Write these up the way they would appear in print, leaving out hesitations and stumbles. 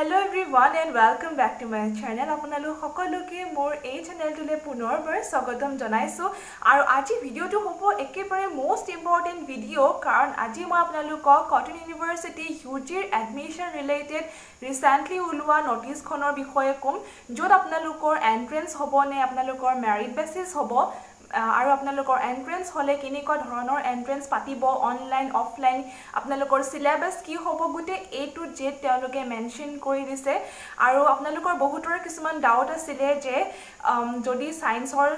Hello everyone and welcome back to my channel. আপোনালোক সকলোকে মোৰ এই চেনেলটোলে পুনৰবাৰ স্বাগতম জনাইছো আৰু আজি ভিডিওটো হ'ব একেবাৰে মোস্ট ইম্পৰ্টেন্ট ভিডিও কাৰণ আজি মই আপোনালোকক কটন ইউনিভাৰ্সিটি ইউজিৰ এডমিশন ৰিলেটেড ৰিসেন্টলি উলোৱা নোটিছখনৰ বিষয়ে কম য'ত আপোনালোকৰ এন্ট্ৰেন্স হ'ব নে আপোনালোকৰ মেৰিট বেচিছ হ'ব আৰু আপোনালোকৰ এন্ট্ৰেন্স হলে কেনেকুৱা ধৰণৰ এন্ট্ৰেন্স পাতিব অনলাইন অফলাইন আপোনালোকৰ সিলেবাস কি হ'ব গুটে এ টু জেড তেওঁলোকে মেনশন কৰি দিছে আৰু আপোনালোকৰ বহুতৰ কিছুমান ডাউট আছিল যে যদি সায়েন্সৰ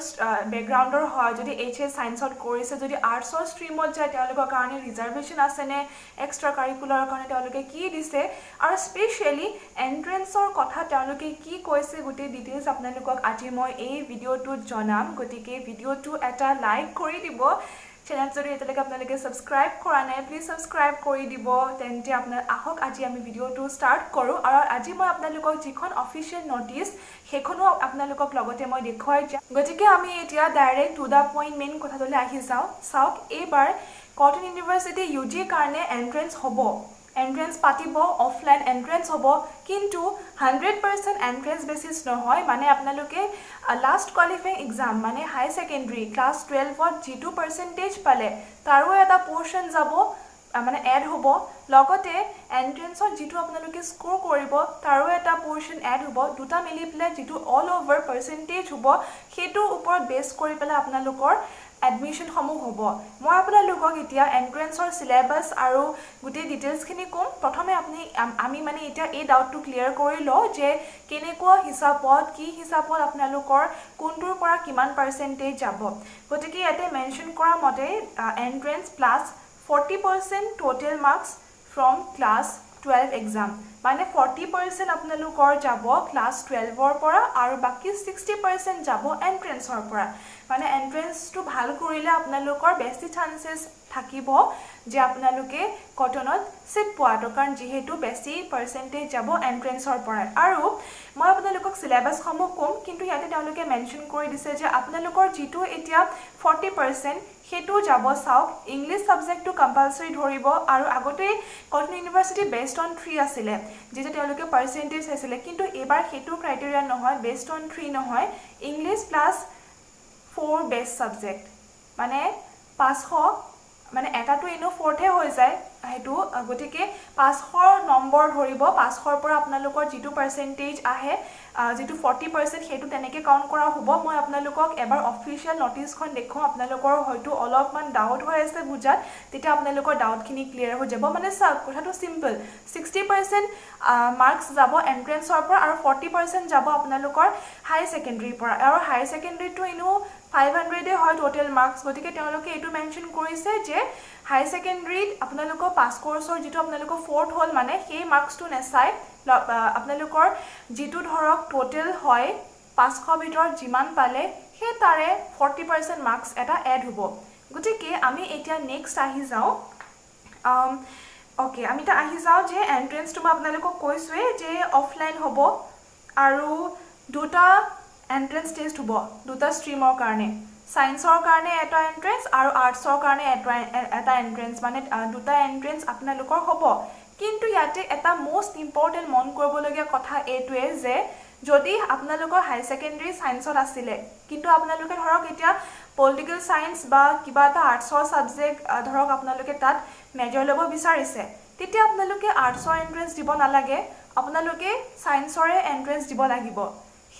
ব্যাকগ্ৰাউণ্ডৰ হয় যদি এইচএস সায়েন্সত কৰিছে যদি আৰ্টছৰ ষ্ট্ৰীমত যায় তেওঁলোকৰ কাৰণে ৰিজাৰ্ভেশন আছে নে এক্সট্ৰা কাৰিকুলাৰৰ কাৰণে তেওঁলোকে কি দিছে আৰু স্পেশালি এন্ট্ৰেন্সৰ কথা তেওঁলোকে কি কৈছে গুটে ডিটেইলছ আপোনালোকক আজি মই এই ভিডিওটোত জনাম গতিকে ভিডিওটো এটা লাইক কৰি দিব চ্যানেল যদি এতিয়ালৈকে আপোনালোকে সাবস্ক্ৰাইব কৰা নাই প্লিজ সাবস্ক্ৰাইব কৰি দিব তেন্তে আপোনাৰ আহক আজি আমি ভিডিওটো ষ্টাৰ্ট কৰো আৰু আজি মই আপোনালোকক যিখন অফিচিয়েল নোটিছ সেইখনো আপোনালোকক লগতে মই দেখুৱাই যাম গতিকে আমি এতিয়া direct to the point main কথাটোলৈ আহি যাওঁ চাওক এইবাৰ কটন ইউনিভাৰ্সিটি ইউজি কাৰণে এন্ট্ৰেন্স হ'ব এন্ট্ৰেন্স পাতিব অফলাইন এন্ট্ৰেন্স হ'ব কিন্তু 100% এন্ট্ৰেন্স বেচিছ নহয় মানে আপোনালোকে লাষ্ট কোৱালিফাইং এক্সাম মানে হাই সেকেন্ডাৰী ক্লাস 12ত যেটো পাৰ্সেন্টেজ পালে তাৰো এটা পোৰশন যাব মানে এড হ'ব লগতে এন্ট্ৰেন্সত যেটো আপোনালোকে স্কোৰ কৰিব তাৰো এটা পোৰশন এড হ'ব দুটা মিলি পেলাই যেটো অল ওভাৰ পাৰ্সেন্টেজ হ'ব হেতু ওপৰত বেছ কৰি পেলাই আপোনালোকৰ এডমিশন সমূহ হ'ব মই আপোনালোকক এতিয়া এন্ট্ৰেন্সৰ সিলেবাস আৰু গুটে ডিটেইলছখিনি কম প্ৰথমে আমি মানে এতিয়া এই ডাউটটো ক্লিয়াৰ কৰি ল যে কেনেকুৱা হিচাপত কি হিচাপত আপোনালোকৰ কোনটোৰ পৰা কিমান পাৰ্সেন্টেজ যাব গতিকে ইয়াতে মেনশন কৰা মতে entrance plus 40% total marks from class 12 exam মানে 40% আপোনালোকৰ যাব ক্লাস 12ৰ পৰা আৰু বাকি 60% যাব এন্ট্ৰেন্সৰ পৰা মানে এন্ট্ৰেন্সটো ভাল কৰিলে আপোনালোকৰ বেছি চান্সেস থাকিব যে আপোনালোকে কটনত সিট পোৱাটো কাৰণ যেহেতু বেছি পাৰ্সেন্টেজ যাব এন্ট্ৰেন্সৰ পৰা আৰু মই আপোনালোকক সিলেবাস সমূহ কম কিন্তু ইয়াতে তেওঁলোকে মেনশন কৰি দিছে যে আপোনালোকৰ যেটো এতিয়া 40% হেতু যাব চাওক ইংলিশ সাবজেক্টটো কম্পালসৰি ধৰিব আৰু আগতে কটন ইউনিভাৰ্সিটি বেসড অন 3 আছিল যেটা তেওঁলোকে পাৰ্সেন্টেজ আছিল কিন্তু এবাৰ হেতু ক্ৰাইটেৰিয়া নহয় বেসড অন 3 নহয় ইংলিশ প্লাস 4 বেস সাবজেক্ট মানে 500 মানে এটাটো ইনো 4th হৈ যায় হেতু গটিকে 500 নম্বৰ ধৰিব 500ৰ পৰা আপোনালোকৰ যেটো পাৰ্সেন্টেজ আহে যেটো 40% হেতু তেনেকে কাউন্ট কৰা হ'ব মই আপোনালোকক এবাৰ অফিচিয়েল নোটিছখন দেখো আপোনালোকৰ হয়তো অলপমান ডাউট হৈ আছে বুজাত তেতিয়া আপোনালোকৰ ডাউটখিনি ক্লিয়াৰ হৈ যাব মানে সব কথাটো সিম্পল 60% মাৰ্কস যাব এন্ট্ৰেন্সৰ পৰা আৰু 40% যাব আপোনালোকৰ হাই সেকেন্ডাৰীৰ পৰা আৰু হাই সেকেন্ডাৰীটো ইনো 500 হয় টোটাল মাৰ্কস গটিকে তেওঁলোকে এটো মেনশন কৰিছে যে হাই সেকেন্ডাৰীত আপোনালোকৰ পাস কোৰ্সৰ যেটো আপোনালোকৰ 4th হল মানে সেই মাৰ্কসটো নেচাই আপোনালোকৰ যেটো ধৰক টোটাল হয় 500 ভিতৰত যিমান পালে হে তাৰে 40% মাৰ্কস এটা এড হ'ব গটিকে আমি এতিয়া নেক্সট আহি যাও ওকে আমি তা আহি যাও যে এন্ট্ৰেন্সটো মই আপোনালোকক কৈছোৱে যে অফলাইন হ'ব আৰু দুটা এন্ট্ৰেন্স টেষ্ট হ'ব দুটা ষ্ট্ৰীমৰ কাৰণে সায়েন্সৰ কাৰণে এটা এন্ট্ৰেন্স আৰু আৰ্টছৰ কাৰণে এটা এন্ট্ৰেন্স মানে দুটা এন্ট্ৰেন্স আপোনালোকৰ হ'ব কিন্তু ইয়াতে এটা মোস্ট ইম্পৰ্টেন্ট মন কৰিবলগীয়া কথা এইটোৱে যে যদি আপোনালোকৰ হাই সেকেন্ডাৰী সায়েন্সত আছিল কিন্তু আপোনালোকে ধৰক এতিয়া পলিটিক্যাল সায়েন্স বা কিবা এটা আৰ্টছৰ সাবজেক্ট ধৰক আপোনালোকে তাত মেজৰ ল'ব বিচাৰিছে তেতিয়া আপোনালোকে আৰ্টছৰ এন্ট্ৰেন্স দিব নালাগে আপোনালোকে সায়েন্সৰে এন্ট্ৰেন্স দিব লাগিব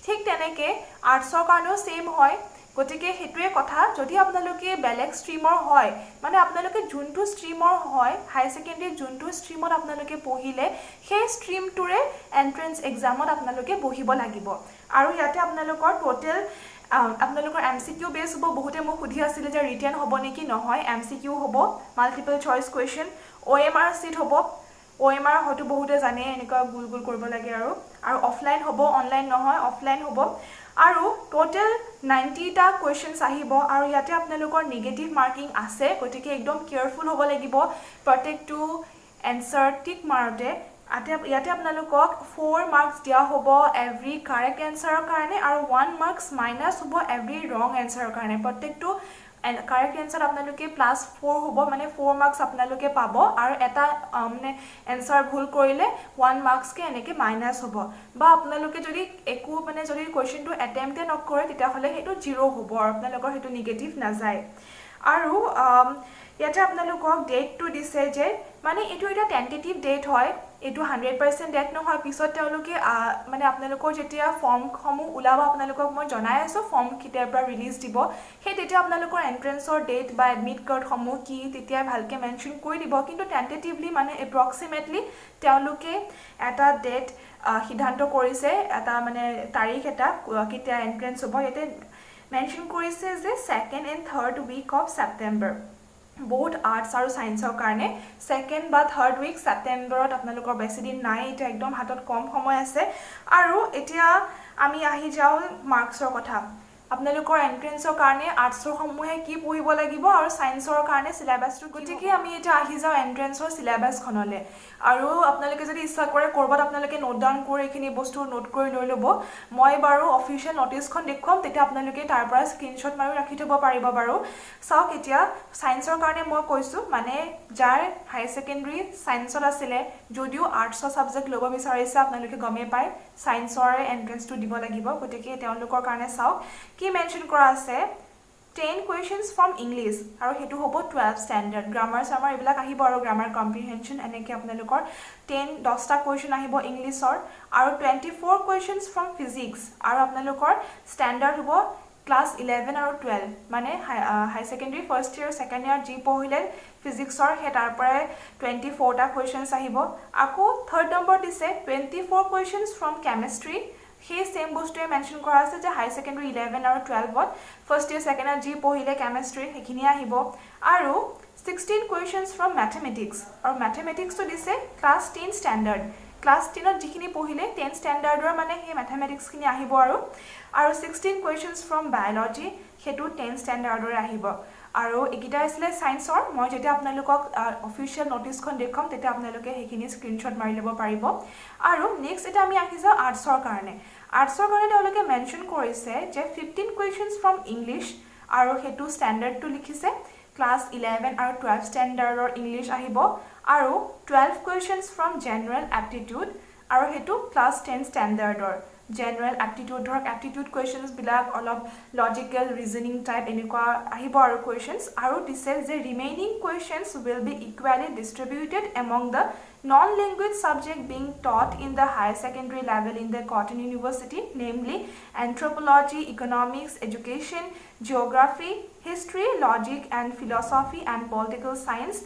ঠিক তেনেকে আৰ্টছৰ কাৰণেও সেম হয় গতিকে হেতুৱে কথা যদি আপোনালোকে বেলেগ ষ্ট্ৰীমৰ হয় মানে আপোনালোকে যোনটো ষ্ট্ৰীমৰ হয় হাই সেকেন্ডাৰী যোনটো ষ্ট্ৰীমত আপোনালোকে পঢ়িলে সেই ষ্ট্ৰীমটোৰে এন্ট্ৰেন্স এক্সামত আপোনালোকে বহিব লাগিব আৰু ইয়াতে আপোনালোকৰ টোটাল আপোনালোকৰ এমসিকিউ বেস হ'ব বহুতে মোক সুধি আছিল যে ৰিটেন হ'ব নেকি নহয় এমসিকিউ হ'ব multiple choice question OMR seat হ'ব ওএমআৰ হয়তো বহুতে জানে এনেকুৱা গুল কৰিব লাগে আৰু অফলাইন হ'ব অনলাইন নহয় অফলাইন হ'ব আৰু টোটাল 90 টা কোৱেশ্চনছ আহিব আৰু ইয়াতে আপোনালোকৰ নেগেটিভ মাৰ্কিং আছে গতিকে একদম কেয়াৰফুল হ'ব লাগিব প্ৰত্যেকটো এনসাৰ টিক মাৰতে ইয়াতে আপোনালোকক 4 মাৰ্কস দিয়া হ'ব এভৰি কাৰেক্ট এনসাৰৰ কাৰণে আৰু 1 মাৰ্কস মাইনাস হ'ব এভৰি ৰং এনসাৰৰ কাৰণে প্ৰত্যেকটো কাৰেক্ট এনসাৰ আপোনালোকে +4 হ'ব মানে 4 মাৰ্কস আপোনালোকে পাব আৰু এটা মানে এনসাৰ ভুল কৰিলে 1 মাৰ্কস কে এনেকে মাইনাস হ'ব বা আপোনালোকে যদি একো মানে যদি কোৱেশ্চনটো এটেম্পটে নকৰে তেতিয়া হলে হেতু 0 হ'ব আৰু আপোনালোকৰ হেতু নিগেটিভ না যায় আৰু ইয়াতে আপোনালোকক ডেটটো দিছে যে মানে এটো এটা টেন্টেটিভ ডেট হয় এটো 100% ডেট নহয় পিছত তেওঁলোকে মানে আপোনালোকৰ যেতিয়া ফৰ্মসমূহ উলাব আপোনালোকক মই জনাই আছো ফৰ্ম কিটাৰ পৰা ৰিলিজ দিব সেই তেতিয়া আপোনালোকৰ এন্ট্ৰেন্সৰ ডেট বা এডমিট কাৰ্ড সমূহ কি তেতিয়া ভালকে মেনশন কৰি দিব কিন্তু টেন্টেটিভলি মানে এপ্ৰক্সিমেটলি তেওঁলোকে এটা ডেট সিদ্ধান্ত কৰিছে এটা মানে তাৰিখ এটা কিটা এন্ট্ৰেন্স হ'ব ইয়াতে মেনশন কৰিছে যে 2nd and 3rd week of September both arts আৰু সায়েন্সৰ কাৰণে 2nd বা 3rd week সেপ্টেম্বৰত আপোনালোকৰ বেছি দিন নাই এটা একদম হাতত কম সময় আছে আৰু এতিয়া আমি আহি যাও মাৰ্কসৰ কথা আপোনালোকৰ এন্ট্ৰেন্সৰ কাৰণে আৰ্টছৰ সমূহে কি পঢ়িব লাগিব আৰু সায়েন্সৰ কাৰণে সিলেবাসটো গতিকে আমি এটা আহি যাও এন্ট্ৰেন্সৰ সিলেবাস খনলে আৰু আপোনালোকে যদি ইচ্ছা কৰে কৰবাত আপোনালোকে নোট ডাউন কৰি এখিনি বস্তু নোট কৰি লৈ লব মই বাৰু অফিচিয়েল নোটিছখন দেখুৱাম তেতিয়া আপোনালোকে তাৰ পৰা স্ক্ৰিনশ্বট মাৰি ৰাখি থব পাৰিব বাৰু চাওক এতিয়া সায়েন্সৰ কাৰণে মই কৈছো মানে যাৰ হাই সেকেন্ডাৰী সায়েন্সত আছিলে যদিও আৰ্টছৰ সাবজেক্ট লব বিচাৰিছে আপোনালোকে গমে পায় সায়েন্সৰ এন্ট্ৰেন্সটো দিব লাগিব গতিকে তেওঁলোকৰ কাৰণে চাওক কি মেনশন কৰা আছে 10 questions from English আৰু হেতু হ'ব 12 standard grammar সামাৰ এবিলাক আহিব আৰু grammar comprehension এনেকে আপোনালোকৰ 10 টা question আহিব ইংলিছৰ আৰু 24 questions from physics আৰু আপোনালোকৰ standard হ'ব class 11 আৰু 12 মানে হাই সেকেন্ডাৰী ফাৰ্স্ট ইয়াৰ সেকেন্ড ইয়াৰ জি পঢ়িলে ফিজিক্সৰ হে তাৰ পৰা 24 টা questions আহিব আকৌ থাৰ্ড নম্বৰ দিছে 24 questions from chemistry হে সেম বস্তুৱে মেনশন কৰা আছে যে হাই সেকেন্ডাৰী 11 আৰু 12 ত ফাৰ্স্ট ইয়াৰ সেকেন্ড ইয়াৰ জি পঢ়িলে কেমিষ্ট্ৰি হেখিনি আহিব আৰু 16 questions from mathematics আৰু mathematics তো দিছে ক্লাস 10 স্ট্যান্ডাৰ্ড ক্লাস 10 ত যিখিনি পঢ়িলে 10 স্ট্যান্ডাৰ্ডৰ মানে হে mathematics খিনি আহিব আৰু 16 questions from biology হেতু 10 স্ট্যান্ডাৰ্ডৰ আহিব আৰু একিটা আসলে সায়েন্সৰ মই যেটা আপোনালোকক অফিচিয়েল নোটিছখন দেখম তেটা আপোনালোকে হেখিনি স্ক্ৰিনশ্বট মাৰি লব পাৰিব আৰু নেক্সট এটা আমি আহি যাও আৰ্টছৰ কাৰণে আৰ্টছৰ কাৰণে তেওঁলোকে মেনশন কৰিছে যে 15 questions from English আৰু হেতু স্ট্যান্ডাৰ্ডটো লিখিছে ক্লাস 11 আৰু 12 স্ট্যান্ডাৰ্ডৰ ইংলিশ আহিব আৰু 12 questions from general aptitude আৰু হেতু ক্লাস 10 স্ট্যান্ডাৰ্ডৰ general aptitude ধৰক aptitude questions বিলাক অলপ logical reasoning type এনেকুৱা আহিব আৰু questions আৰু দিছে যে remaining questions will be equally distributed among the non-language subject being taught in the higher secondary level in the Cotton University, namely anthropology, economics, education, geography, history, logic and philosophy and political science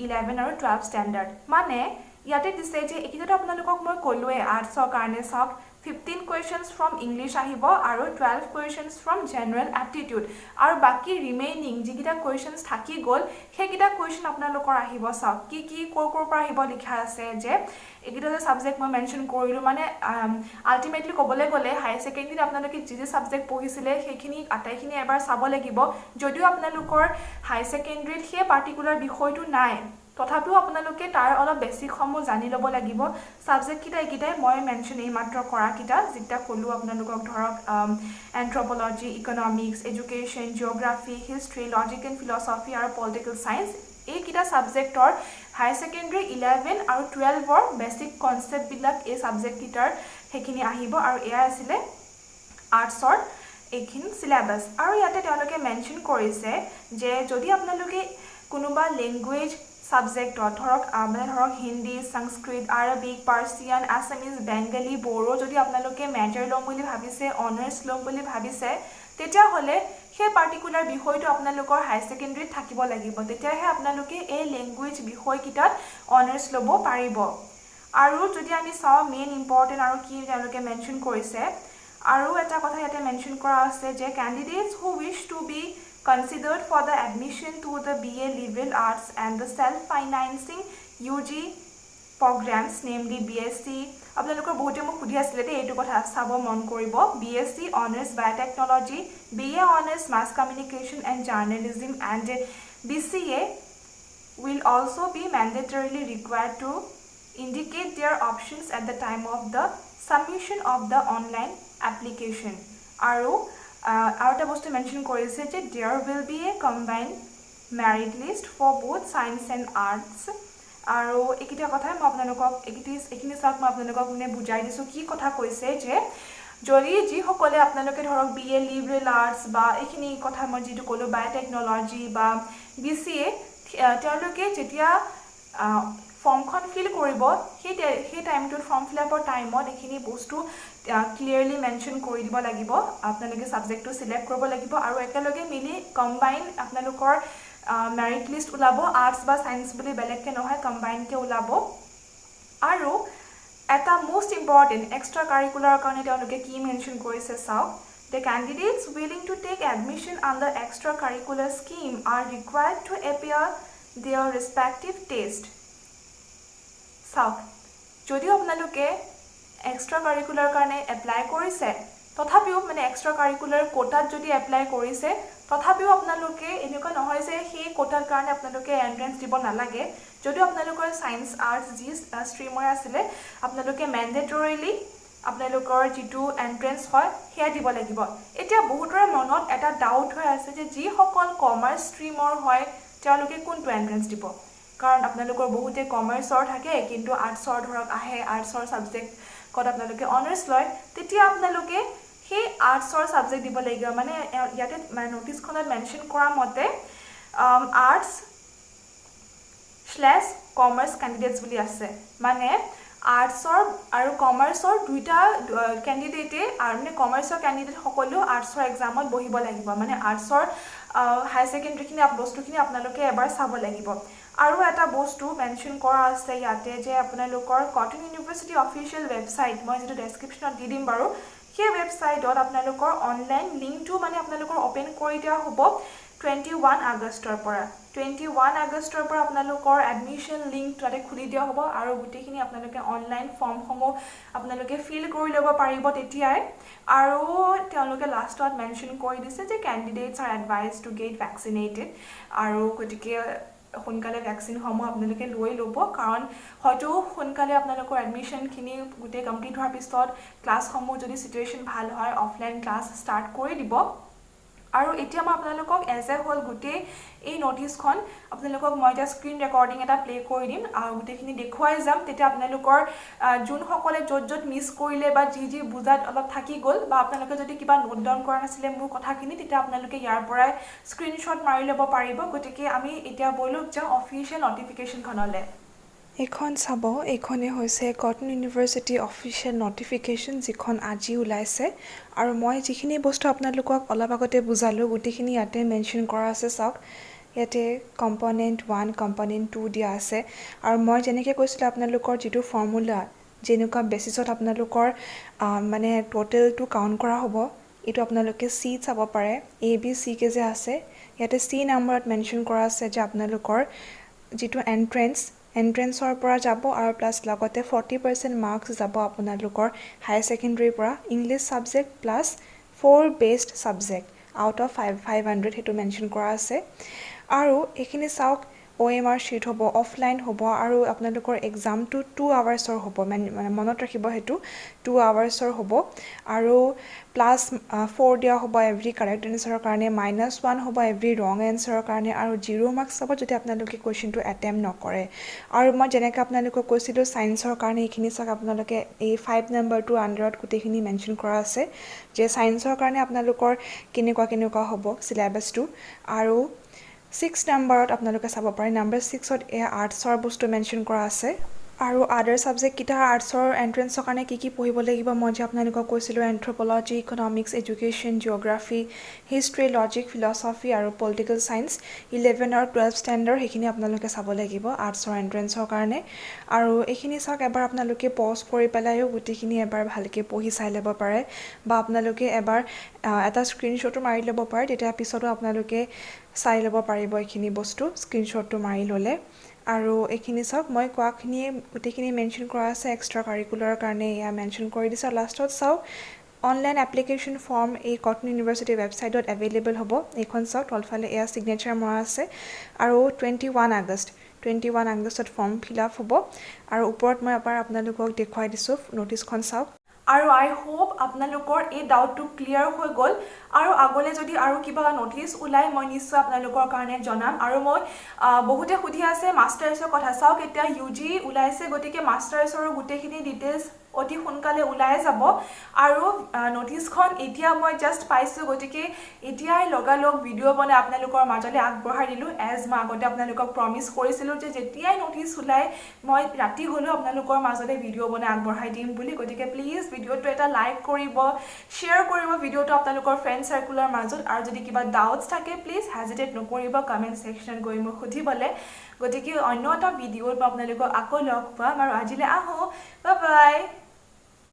11 আৰু 12 standard মানে ইয়াতে দিছে যে একিটা আপোনালোকক মই কলোৱে আৰ্টছৰ কাৰণে সব 15 questions from English আহিব আৰু 12 questions from general aptitude আৰু বাকি ৰিমেইনিং যিকিটা questions থাকি গল হেকিটা question আপোনালোকৰ আহিব সব কি কৰ পৰা আহিব লিখা আছে যে একিটা যে সাবজেক্ট মই মেনশন কৰিলো মানে আলটিমেটলি কবলে গলে হাই সেকেন্ডাৰীত আপোনালোকে যি সাবজেক্ট পঢ়িছিলে হেখিনি আটাইখিনি এবাৰ চাব লাগিব যদিও আপোনালোকৰ হাই সেকেন্ডাৰীত হে পাৰ্টিকুলাৰ বিষয়টো নাই তথাপিও আপোনালোকে তাৰ অলপ বেসিক সমূহ জানি লব লাগিব সাবজেক্ট কিটা একিটাই মই মেনশন এই মাত্ৰ কৰা কিটা যেটা কলো আপোনালোকক ধৰক anthropology, economics, education, geography, history, logic and philosophy আৰু political science এই কিটা সাবজেক্টৰ হাই সেকেন্ডাৰী 11 আৰু 12 ৰ বেসিক কনসেপ্ট বিলাক এই সাবজেক্ট কিটাৰ হেখিনি আহিব আৰু এয়া আছিল আৰ্টছৰ এইখিনি সিলেবাস আৰু ইয়াতে তেওঁলোকে মেনশন কৰিছে যে যদি আপোনালোকে কোনোবা ল্যাঙ্গুৱেজ সাবজেক্ট ধৰক Hindi Sanskrit Arabic Persian Assamese Bengali Bodo যদি আপোনালোকে মেজৰ লম বুলি ভাবিছে অনাৰ্স লম বুলি ভাবিছে তেতিয়া হলে সেই পাৰ্টিকুলাৰ বিষয়টো আপোনালোকৰ হাই সেকেন্ডাৰীত থাকিব লাগিব তেতিয়াহে আপোনালোকে এই ল্যাঙ্গুৱেজ বিষয় কিটাত অনাৰ্স লব পাৰিব আৰু যদি আমি চাও মেইন ইম্পৰ্টেন্ট আৰু কি তেওঁলোকে মেনশন কৰিছে আৰু এটা কথা ইয়াতে মেনশন কৰা আছে যে candidates who wish to be considered for the admission to the BA level arts and the self-financing UG programs, namely BSc, আপোনালোকৰ বহুতে মোক সুধি আছিল তে এইটো কথা চাব মন কৰিব BSc Honors Biotechnology, BA Honors Mass Communication and Journalism and BCA will also be mandatorily required to indicate their options at the time of the submission of the online application. আৰু আৰু এটা বস্তু মেনশ্যন কৰিছে যে there will be a combined merit list for both science and arts আৰু এইকেইটা কথাই মই আপোনালোকক এইখিনি চাওক মই আপোনালোকক মানে বুজাই দিছোঁ কি কথা কৈছে যে যদি যিসকলে আপোনালোকে ধৰক BA লিবেৰেল আৰ্টছ বা এইখিনি কথা মই যিটো ক'লোঁ বায়'টেকনলজি বা BCA তেওঁলোকে যেতিয়া ফৰ্মখন ফিল কৰিব সেই টাইমটোত ফৰ্ম ফিল আপৰ টাইমত এইখিনি বস্তু ক্লিয়াৰলি মেনশ্যন কৰি দিব লাগিব আপোনালোকে ছাবজেক্টটো চিলেক্ট কৰিব লাগিব আৰু একেলগে মিলি কম্বাইন আপোনালোকৰ মেৰিট লিষ্ট ওলাব আৰ্টছ বা ছায়েন্স বুলি বেলেগকৈ নহয় কম্বাইনকৈ ওলাব আৰু এটা মোষ্ট ইম্পৰ্টেণ্ট এক্সট্ৰা কাৰিকুলাৰ কাৰণে তেওঁলোকে কি মেনশ্যন কৰিছে চাওক The candidates willing to take admission under extracurricular scheme are required to appear their respective test. চাওক যদিও আপোনালোকে এক্সট্ৰা কাৰিকুলাৰ কাৰণে এপ্লাই কৰিছে তথাপিও মানে এক্সট্ৰা কাৰিকুলাৰ কোটাত যদি এপ্লাই কৰিছে তথাপিও আপোনালোকে এনেকুৱা নহয় যে সেই কোটাৰ কাৰণে আপোনালোকে এন্ট্ৰেন্স দিব নালাগে যদিও আপোনালোকৰ ছায়েন্স আৰ্টছ যি ষ্ট্ৰীমৰ আছিলে আপোনালোকে মেণ্ডেটৰিলি আপোনালোকৰ যিটো এন্ট্ৰেন্স হয় সেয়া দিব লাগিব এতিয়া বহুতৰে মনত এটা ডাউট হৈ আছে যে যিসকল কমাৰ্চ ষ্ট্ৰীমৰ হয় তেওঁলোকে কোনটো এন্ট্ৰেন্স দিব কাৰণ আপোনালোকৰ বহুতে কমাৰ্চৰ থাকে কিন্তু আৰ্টছৰ ধৰক আহে আৰ্টছৰ ছাবজেক্টত আপোনালোকে অনাৰ্ছ লয় তেতিয়া আপোনালোকে সেই আৰ্টছৰ ছাবজেক্ট দিব লাগিব মানে ইয়াতে নোটিছখনত মেনশ্যন কৰা মতে আৰ্টছ/কমাৰ্চ কেণ্ডিডেটছ বুলি আছে মানে আৰ্টছৰ আৰু কমাৰ্চৰ দুইটা কেণ্ডিডেটে আৰু মানে কমাৰ্চৰ কেণ্ডিডেট সকলো আৰ্টছৰ এক্সামত বহিব লাগিব মানে আৰ্টছৰ হায়াৰ ছেকেণ্ডেৰীখিনি বস্তুখিনি আপোনালোকে এবাৰ চাব লাগিব আৰু এটা বস্তু মেনশ্যন কৰা আছে ইয়াতে যে আপোনালোকৰ কটন ইউনিভাৰ্চিটি অফিচিয়েল ৱেবছাইট মই যিটো ডেছক্ৰিপশ্যনত দি দিম বাৰু সেই ৱেবছাইটত আপোনালোকৰ অনলাইন লিংকটো মানে আপোনালোকৰ অপেন কৰি দিয়া হ'ব 21 আগষ্টৰ পৰা 21 আগষ্টৰ পৰা আপোনালোকৰ এডমিশ্যন লিংক তাতে খুলি দিয়া হ'ব আৰু গোটেইখিনি আপোনালোকে অনলাইন ফৰ্মসমূহ আপোনালোকে ফিল কৰি ল'ব পাৰিব তেতিয়াই আৰু তেওঁলোকে লাষ্টত মেনশ্যন কৰি দিছে যে candidates R advise to get vaccinated আৰু গতিকে সোনকালে ভেকচিনসমূহ আপোনালোকে লৈ ল'ব কাৰণ হয়তো সোনকালে আপোনালোকৰ এডমিশ্যনখিনি গোটেই কমপ্লিট হোৱাৰ পিছত ক্লাছসমূহ যদি চিটুৱেশ্যন ভাল হয় অফলাইন ক্লাছ ষ্টাৰ্ট কৰি দিব আৰু এতিয়া মই আপোনালোকক এজ এ হোল গোটেই এই নোটিছখন আপোনালোকক মই এতিয়া স্ক্ৰীন ৰেকৰ্ডিং এটা প্লে কৰি দিম আৰু গোটেইখিনি দেখুৱাই যাম তেতিয়া আপোনালোকৰ যোনসকলে য'ত মিছ কৰিলে বা যি বুজাত অলপ থাকি গ'ল বা আপোনালোকে যদি কিবা নোট ডাউন কৰা নাছিলে মোৰ কথাখিনি তেতিয়া আপোনালোকে ইয়াৰ পৰাই স্ক্ৰীনশ্বট মাৰি ল'ব পাৰিব গতিকে আমি এতিয়া ব'লক যাওঁ অফিচিয়েল নটিফিকেশ্যনখনলৈ এইখন চাব এইখনে হৈছে কটন ইউনিভাৰ্চিটি অফিচিয়েল নটিফিকেশ্যন যিখন আজি ওলাইছে আৰু মই যিখিনি বস্তু আপোনালোকক অলপ আগতে বুজালোঁ গোটেইখিনি ইয়াতে মেনশ্যন কৰা আছে চাওক ইয়াতে কম্পনেণ্ট 1 কম্পনেণ্ট 2 দিয়া আছে আৰু মই যেনেকৈ কৈছিলোঁ আপোনালোকৰ যিটো ফৰ্মুলা যেনেকুৱা বেচিছত আপোনালোকৰ মানে টোটেলটো কাউণ্ট কৰা হ'ব এইটো আপোনালোকে চি চাব পাৰে ABC কে যে আছে ইয়াতে চি নাম্বাৰত মেনশ্যন কৰা আছে যে আপোনালোকৰ যিটো এণ্ট্ৰেন্সৰ পৰা যাব আৰু প্লাছ লগতে 40% মাৰ্কছ যাব আপোনালোকৰ হায়াৰ ছেকেণ্ডেৰীৰ পৰা English subject plus 4 best subject out of 500 সেইটো মেনশ্যন কৰা আছে আৰু এইখিনি চাওক OMR শ্বীট হ'ব অফলাইন হ'ব আৰু আপোনালোকৰ এক্সামটো 2 আৱাৰ্ছৰ হ'ব মানে মনত ৰাখিব সেইটো 2 আৱাৰ্ছৰ হ'ব আৰু প্লাছ 4 দিয়া হ'ব এভৰি কাৰেক্ট এনচাৰৰ কাৰণে -1 হ'ব এভৰি ৰং এনচাৰৰ কাৰণে আৰু 0 মাৰ্কছ হ'ব যদি আপোনালোকে কুৱেশ্যনটো এটেম্প নকৰে আৰু মই যেনেকৈ আপোনালোকক কৈছিলোঁ ছায়েন্সৰ কাৰণে এইখিনি চাওক আপোনালোকে এই 5 নম্বৰটো আণ্ডাৰত গোটেইখিনি মেনশ্যন কৰা আছে যে ছায়েন্সৰ কাৰণে আপোনালোকৰ কেনেকুৱা হ'ব চিলেবাছটো আৰু 6 নম্বৰত আপোনালোকে চাব পাৰে নম্বৰ 6ত এয়া আৰ্টছৰ বস্তু মেনশ্যন কৰা আছে আৰু আদাৰ ছাবজেক্টকেইটা আৰ্টছৰ এণ্ট্ৰেন্সৰ কাৰণে কি পঢ়িব লাগিব মই যে আপোনালোকক কৈছিলোঁ anthropology economics education geography history logic philosophy আৰু পলিটিকেল ছায়েন্স 11 আৰু 12 ষ্টেণ্ডাৰ্ড সেইখিনি আপোনালোকে চাব লাগিব আৰ্টছৰ এণ্ট্ৰেন্সৰ কাৰণে আৰু এইখিনি চাওক এবাৰ আপোনালোকে পজ কৰি পেলাইও গোটেইখিনি এবাৰ ভালকৈ পঢ়ি চাই ল'ব পাৰে বা আপোনালোকে এবাৰ এটা স্ক্ৰীনশ্বটো মাৰি ল'ব পাৰে তেতিয়া পিছতো আপোনালোকে চাই ল'ব পাৰিব এইখিনি বস্তু স্ক্ৰীনশ্বটটো মাৰি ল'লে আৰু এইখিনি চাওক মই কোৱাখিনিয়ে গোটেইখিনি মেনশ্যন কৰা আছে এক্সট্ৰা কাৰিকুলাৰৰ কাৰণে এয়া মেনশ্যন কৰি দিছে আৰু লাষ্টত চাওক অনলাইন এপ্লিকেশ্যন ফৰ্ম এই কটন ইউনিভাৰ্চিটি ৱেবছাইটত এভেইলেবল হ'ব এইখন চাওক তলফালে এয়া ছিগনেচাৰ মৰা আছে আৰু 21 আগষ্টত ফৰ্ম ফিল আপ হ'ব আৰু ওপৰত মই এবাৰ আপোনালোকক দেখুৱাই দিছোঁ ন'টিছখন চাওক আৰু আই হোপ আপোনালোকৰ এই ডাউটটো ক্লিয়াৰ হৈ গ'ল আৰু আগলৈ যদি আৰু কিবা নটিচ ওলাই মই নিশ্চয় আপোনালোকৰ কাৰণে জনাম আৰু মই বহুতে সুধি আছে মাষ্টাৰ্ছৰ কথা চাওক এতিয়া ইউজি ওলাইছে গতিকে মাষ্টাৰ্ছৰ গোটেইখিনি ডিটেইলছ অতি সোনকালে ওলাই যাব আৰু নটিচখন এতিয়া মই জাষ্ট পাইছোঁ গতিকে এতিয়াই লগালগ ভিডিঅ' বনাই আপোনালোকৰ মাজলৈ আগবঢ়াই দিলোঁ এজ মই আগতে আপোনালোকক প্ৰমিছ কৰিছিলোঁ যে যেতিয়াই নটিচ ওলাই মই ৰাতি হ'লেও আপোনালোকৰ মাজলৈ ভিডিঅ' বনাই আগবঢ়াই দিম বুলি গতিকে প্লিজ ভিডিঅ'টো এটা লাইক কৰিব শ্বেয়াৰ কৰিব ভিডিঅ'টো আপোনালোকৰ ফ্ৰেণ্ড চাৰ্কুলৰ মাজত আৰু যদি কিবা ডাউটছ থাকে প্লিজ হেজিটেট নকৰিব কমেণ্ট ছেকশ্যন গৈ মোক সুধিবলৈ গতিকে অন্য এটা ভিডিঅ'ত মই আপোনালোকক আকৌ লগ পাম আৰু আজিলৈ আহোঁ বাই বাই